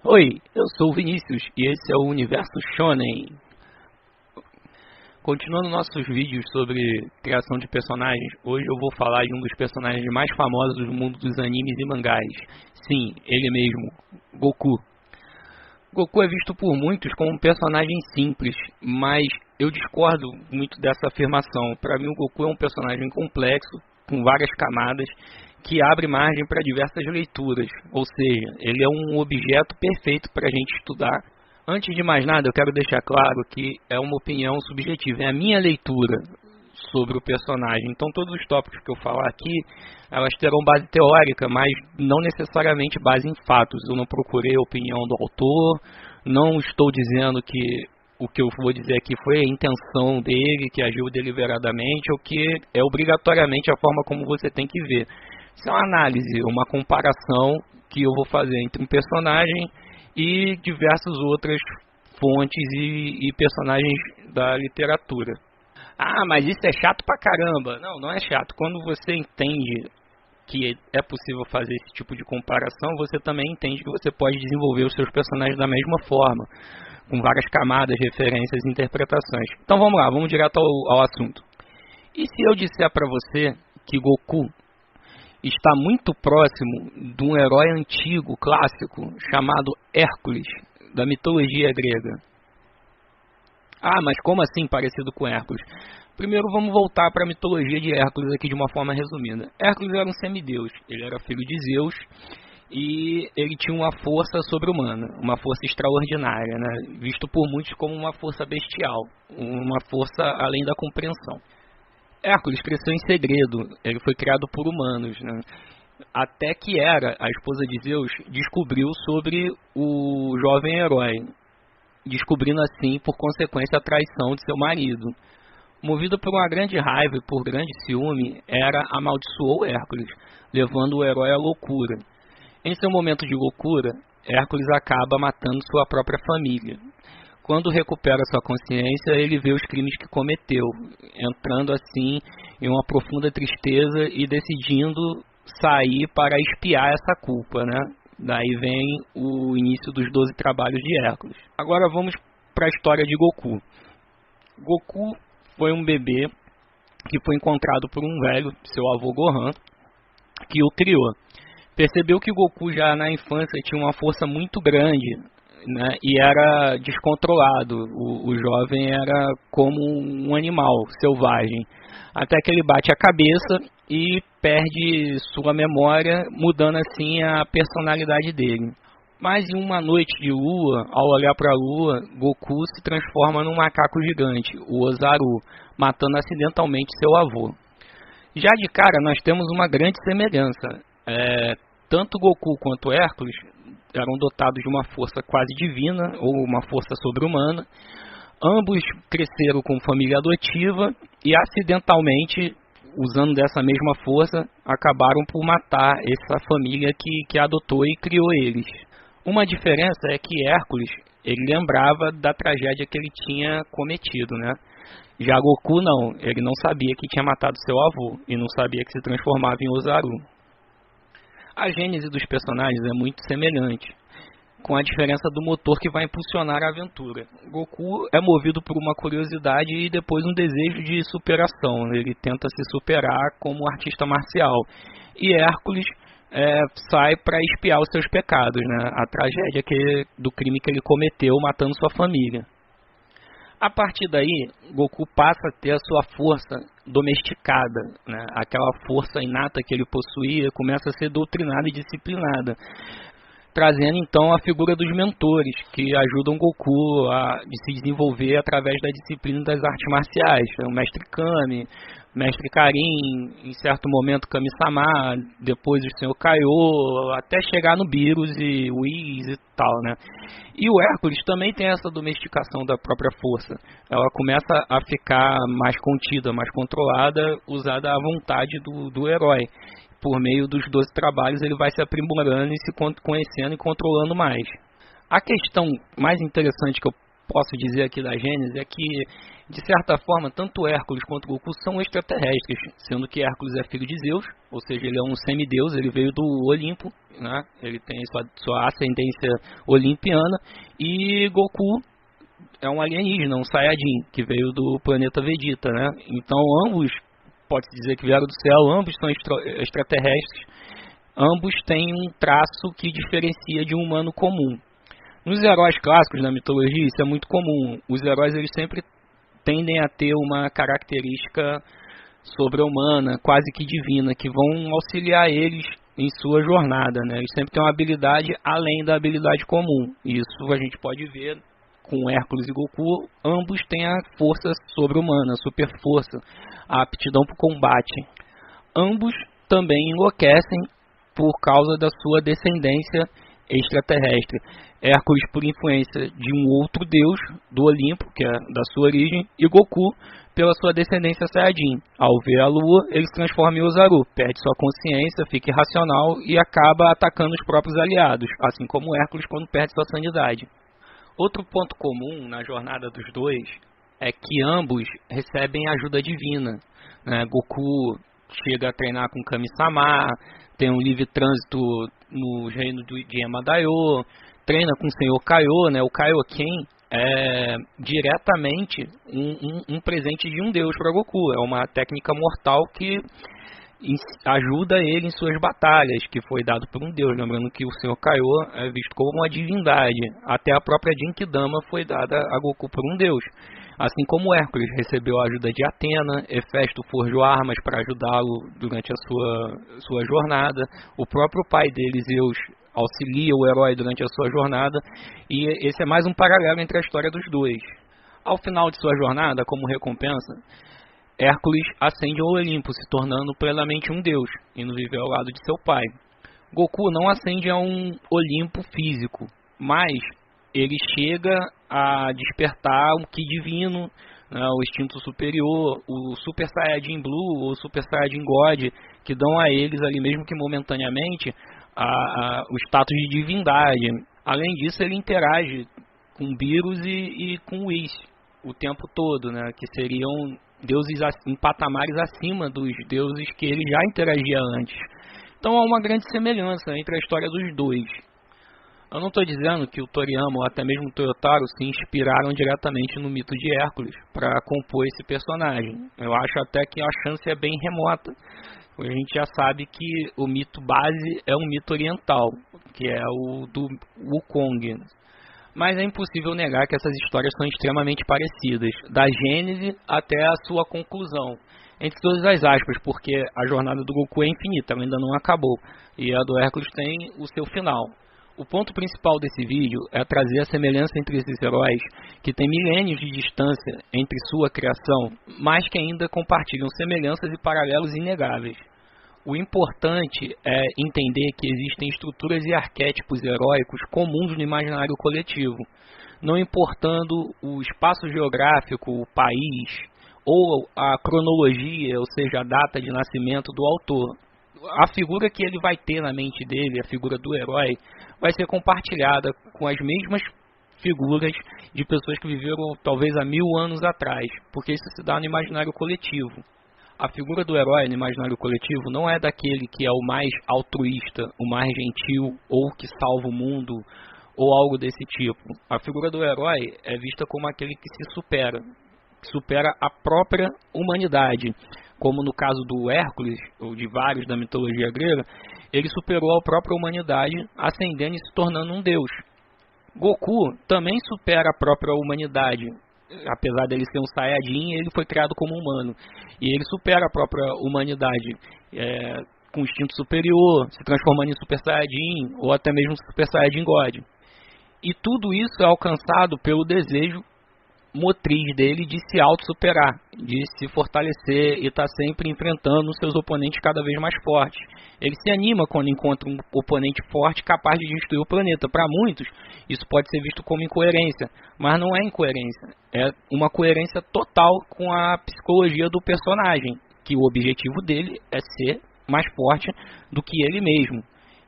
Oi, eu sou o Vinícius e esse é o Universo Shonen. Continuando nossos vídeos sobre criação de personagens, hoje eu vou falar de um dos personagens mais famosos do mundo dos animes e mangás. Sim, ele mesmo, Goku. Goku é visto por muitos como um personagem simples, mas eu discordo muito dessa afirmação. Para mim, o Goku é um personagem complexo, com várias camadas, que abre margem para diversas leituras, ou seja, ele é um objeto perfeito para a gente estudar. Antes de mais nada, eu quero deixar claro que é uma opinião subjetiva, é a minha leitura sobre o personagem. Então, todos os tópicos que eu falar aqui, elas terão base teórica, mas não necessariamente base em fatos. Eu não procurei a opinião do autor, não estou dizendo que o que eu vou dizer aqui foi a intenção dele, que agiu deliberadamente, ou que é obrigatoriamente a forma como você tem que ver. Isso é uma análise, uma comparação que eu vou fazer entre um personagem e diversas outras fontes e personagens da literatura. Ah, mas isso é chato pra caramba. Não, não é chato. Quando você entende que é possível fazer esse tipo de comparação, você também entende que você pode desenvolver os seus personagens da mesma forma, com várias camadas, referências e interpretações. Então vamos lá, vamos direto ao assunto. E se eu disser pra você que Goku está muito próximo de um herói antigo, clássico, chamado Hércules, da mitologia grega? Ah, mas como assim parecido com Hércules? Primeiro vamos voltar para a mitologia de Hércules aqui de uma forma resumida. Hércules era um semideus, ele era filho de Zeus e ele tinha uma força sobre-humana, uma força extraordinária, né? Visto por muitos como uma força bestial, uma força além da compreensão. Hércules cresceu em segredo, ele foi criado por humanos, né? Até que Hera, a esposa de Zeus, descobriu sobre o jovem herói, descobrindo assim, por consequência, a traição de seu marido. Movido por uma grande raiva e por grande ciúme, Hera amaldiçoou Hércules, levando o herói à loucura. Em seu momento de loucura, Hércules acaba matando sua própria família. Quando recupera sua consciência, ele vê os crimes que cometeu, entrando assim em uma profunda tristeza e decidindo sair para expiar essa culpa, né? Daí vem o início dos 12 trabalhos de Hércules. Agora vamos para a história de Goku. Goku foi um bebê que foi encontrado por um velho, seu avô Gohan, que o criou. Percebeu que Goku já na infância tinha uma força muito grande, né, e era descontrolado. O jovem era como um animal selvagem. Até que ele bate a cabeça e perde sua memória, mudando assim a personalidade dele. Mas em uma noite de lua, ao olhar para a lua, Goku se transforma num macaco gigante, o Ozaru, matando acidentalmente seu avô. Já de cara, nós temos uma grande semelhança. Tanto Goku quanto Hércules eram dotados de uma força quase divina, ou uma força sobre-humana. Ambos cresceram com família adotiva e acidentalmente, usando dessa mesma força, acabaram por matar essa família que adotou e criou eles. Uma diferença é que Hércules, ele lembrava da tragédia que ele tinha cometido, né? Já Goku não, ele não sabia que tinha matado seu avô e não sabia que se transformava em Ozaru. A gênese dos personagens é muito semelhante, com a diferença do motor que vai impulsionar a aventura. Goku é movido por uma curiosidade e depois um desejo de superação. Ele tenta se superar como artista marcial. E Hércules sai para expiar os seus pecados, né? A tragédia do crime que ele cometeu matando sua família. A partir daí, Goku passa a ter a sua força domesticada, né? Aquela força inata que ele possuía começa a ser doutrinada e disciplinada, trazendo então a figura dos mentores, que ajudam Goku a se desenvolver através da disciplina das artes marciais. O Mestre Kami, Mestre Karin, em certo momento Kami-sama, depois o Senhor Kaiô, até chegar no Beerus e Whis e tal, né? E o Hércules também tem essa domesticação da própria força. Ela começa a ficar mais contida, mais controlada, usada à vontade do herói. Por meio dos 12 trabalhos ele vai se aprimorando e se conhecendo e controlando mais. A questão mais interessante que eu posso dizer aqui da Gênesis é que, de certa forma, tanto Hércules quanto Goku são extraterrestres, sendo que Hércules é filho de Zeus, ou seja, ele é um semideus, ele veio do Olimpo, né? Ele tem sua ascendência olimpiana, e Goku é um alienígena, um Saiyajin, que veio do planeta Vegeta, né? Então ambos, pode-se dizer que vieram do céu, ambos são extraterrestres, ambos têm um traço que diferencia de um humano comum. Nos heróis clássicos da mitologia isso é muito comum, os heróis eles sempre tendem a ter uma característica sobre-humana, quase que divina, que vão auxiliar eles em sua jornada, né? Eles sempre têm uma habilidade além da habilidade comum, isso a gente pode ver com Hércules e Goku, ambos têm a força sobre-humana, a super força, a aptidão para o combate. Ambos também enlouquecem por causa da sua descendência extraterrestre. Hércules por influência de um outro deus do Olimpo, que é da sua origem, e Goku pela sua descendência Saiyajin. Ao ver a Lua, ele se transforma em Ozaru, perde sua consciência, fica irracional e acaba atacando os próprios aliados, assim como Hércules quando perde sua sanidade. Outro ponto comum na jornada dos dois é que ambos recebem ajuda divina, né? Goku chega a treinar com Kami-sama, tem um livre trânsito no reino de Yamadayo, treina com o Senhor Kaiô, né? O Kaioken é diretamente um presente de um deus para Goku, é uma técnica mortal que ajuda ele em suas batalhas, que foi dado por um deus, lembrando que o Senhor Kaiô é visto como uma divindade, até a própria Genkidama foi dada a Goku por um deus, assim como Hércules recebeu a ajuda de Atena, Hefesto forjou armas para ajudá-lo durante a sua jornada, o próprio pai dele, Zeus, auxilia o herói durante a sua jornada, e esse é mais um paralelo entre a história dos dois. Ao final de sua jornada, como recompensa, Hércules ascende ao Olimpo, se tornando plenamente um deus, indo viver ao lado de seu pai. Goku não ascende a um Olimpo físico, mas ele chega a despertar o Ki divino, né, o instinto superior, o Super Saiyajin Blue ou Super Saiyajin God, que dão a eles ali, mesmo que momentaneamente, o status de divindade. Além disso, ele interage com Beerus e com Whis o tempo todo, né, que seriam deuses em patamares acima dos deuses que ele já interagia antes. Então há uma grande semelhança entre a história dos dois. Eu não estou dizendo que o Toriyama ou até mesmo o Toyotaro se inspiraram diretamente no mito de Hércules para compor esse personagem. Eu acho até que a chance é bem remota. A gente já sabe que o mito base é um mito oriental, que é o do Wukong. Mas é impossível negar que essas histórias são extremamente parecidas, da gênese até a sua conclusão, entre todas as aspas, porque a jornada do Goku é infinita, ela ainda não acabou, e a do Hércules tem o seu final. O ponto principal desse vídeo é trazer a semelhança entre esses heróis, que têm milênios de distância entre sua criação, mas que ainda compartilham semelhanças e paralelos inegáveis. O importante é entender que existem estruturas e arquétipos heróicos comuns no imaginário coletivo, não importando o espaço geográfico, o país, ou a cronologia, ou seja, a data de nascimento do autor. A figura que ele vai ter na mente dele, a figura do herói, vai ser compartilhada com as mesmas figuras de pessoas que viveram talvez há 1000 anos atrás, porque isso se dá no imaginário coletivo. A figura do herói no imaginário coletivo não é daquele que é o mais altruísta, o mais gentil, ou que salva o mundo, ou algo desse tipo. A figura do herói é vista como aquele que se supera a própria humanidade. Como no caso do Hércules, ou de vários da mitologia grega, ele superou a própria humanidade, ascendendo e se tornando um deus. Goku também supera a própria humanidade. Apesar dele ser um Saiyajin, ele foi criado como humano. E ele supera a própria humanidade com instinto superior, se transformando em Super Saiyajin, ou até mesmo Super Saiyajin God. E tudo isso é alcançado pelo desejo motriz dele de se auto-superar, de se fortalecer e estar sempre enfrentando os seus oponentes cada vez mais fortes. Ele se anima quando encontra um oponente forte capaz de destruir o planeta. Para muitos, isso pode ser visto como incoerência, mas não é incoerência. É uma coerência total com a psicologia do personagem, que o objetivo dele é ser mais forte do que ele mesmo.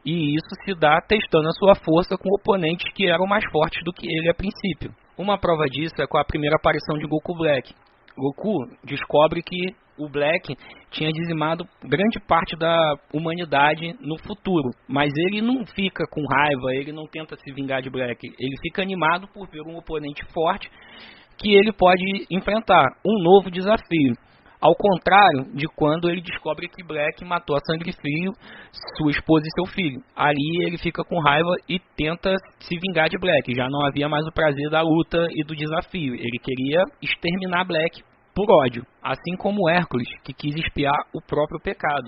E isso se dá testando a sua força com oponentes que eram mais fortes do que ele a princípio. Uma prova disso é com a primeira aparição de Goku Black. Goku descobre que o Black tinha dizimado grande parte da humanidade no futuro, mas ele não fica com raiva, ele não tenta se vingar de Black, ele fica animado por ver um oponente forte que ele pode enfrentar, um novo desafio. Ao contrário de quando ele descobre que Black matou a sangue frio sua esposa e seu filho. Ali ele fica com raiva e tenta se vingar de Black. Já não havia mais o prazer da luta e do desafio. Ele queria exterminar Black por ódio. Assim como Hércules, que quis expiar o próprio pecado.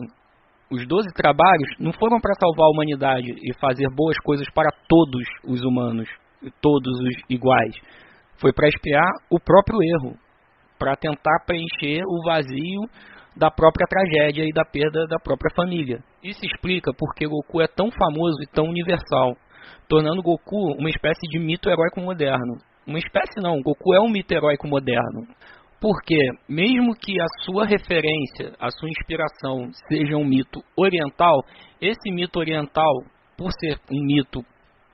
Os 12 trabalhos não foram para salvar a humanidade e fazer boas coisas para todos os humanos, todos os iguais. Foi para expiar o próprio erro, para tentar preencher o vazio da própria tragédia e da perda da própria família. Isso explica porque Goku é tão famoso e tão universal, tornando Goku uma espécie de mito heróico moderno. Uma espécie não, Goku é um mito heróico moderno. Porque, mesmo que a sua referência, a sua inspiração seja um mito oriental, esse mito oriental, por ser um mito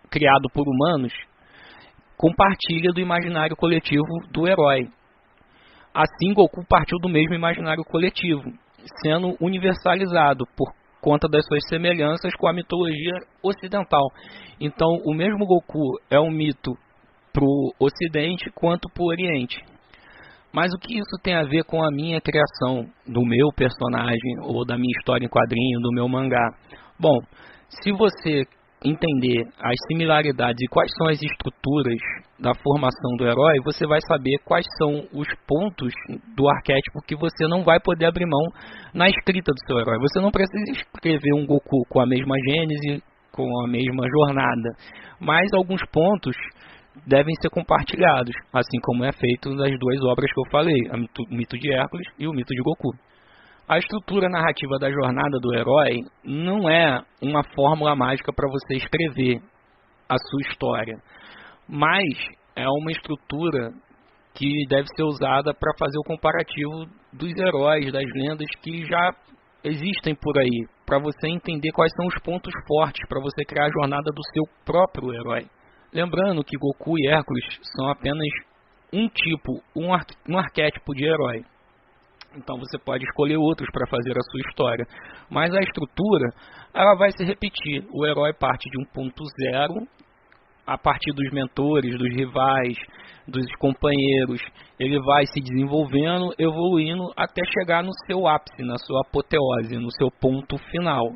criado por humanos, compartilha do imaginário coletivo do herói. Assim, Goku partiu do mesmo imaginário coletivo, sendo universalizado por conta das suas semelhanças com a mitologia ocidental. Então, o mesmo Goku é um mito para o Ocidente quanto para o Oriente. Mas o que isso tem a ver com a minha criação, do meu personagem, ou da minha história em quadrinho, do meu mangá? Bom, se você entender as similaridades e quais são as estruturas da formação do herói, você vai saber quais são os pontos do arquétipo que você não vai poder abrir mão na escrita do seu herói. Você não precisa escrever um Goku com a mesma gênese, com a mesma jornada, mas alguns pontos devem ser compartilhados, assim como é feito nas duas obras que eu falei, o mito de Hércules e o mito de Goku. A estrutura narrativa da jornada do herói não é uma fórmula mágica para você escrever a sua história, mas é uma estrutura que deve ser usada para fazer o comparativo dos heróis, das lendas que já existem por aí, para você entender quais são os pontos fortes para você criar a jornada do seu próprio herói. Lembrando que Goku e Hércules são apenas um tipo, um arquétipo de herói. Então você pode escolher outros para fazer a sua história. Mas a estrutura, ela vai se repetir. O herói parte de um ponto zero, a partir dos mentores, dos rivais, dos companheiros. Ele vai se desenvolvendo, evoluindo, até chegar no seu ápice, na sua apoteose, no seu ponto final.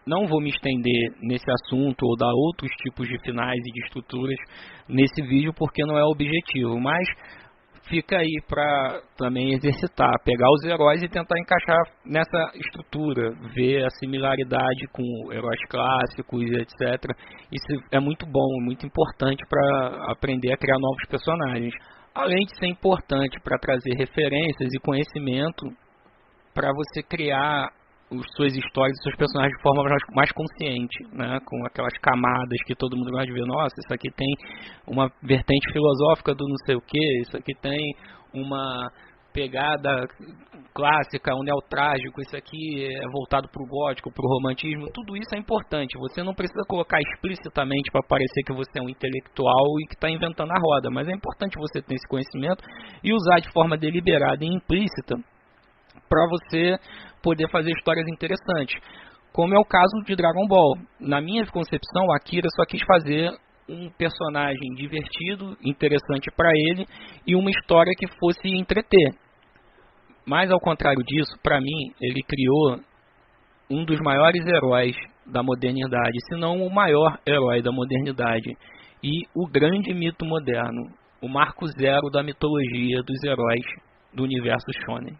Não vou me estender nesse assunto ou dar outros tipos de finais e de estruturas nesse vídeo, porque não é o objetivo. Mas fica aí para também exercitar, pegar os heróis e tentar encaixar nessa estrutura, ver a similaridade com heróis clássicos, etc. Isso é muito bom, muito importante para aprender a criar novos personagens. Além de ser importante para trazer referências e conhecimento para você criar as suas histórias e seus personagens de forma mais consciente, né? Com aquelas camadas que todo mundo gosta de ver. Nossa, isso aqui tem uma vertente filosófica do não sei o que, isso aqui tem uma pegada clássica, um neotrágico, isso aqui é voltado para o gótico, para o romantismo. Tudo isso é importante. Você não precisa colocar explicitamente para parecer que você é um intelectual e que está inventando a roda, mas é importante você ter esse conhecimento e usar de forma deliberada e implícita para você poder fazer histórias interessantes, como é o caso de Dragon Ball. Na minha concepção, Akira só quis fazer um personagem divertido, interessante para ele, e uma história que fosse entreter. Mas ao contrário disso, para mim, ele criou um dos maiores heróis da modernidade, se não o maior herói da modernidade, e o grande mito moderno, o marco zero da mitologia dos heróis do universo shonen.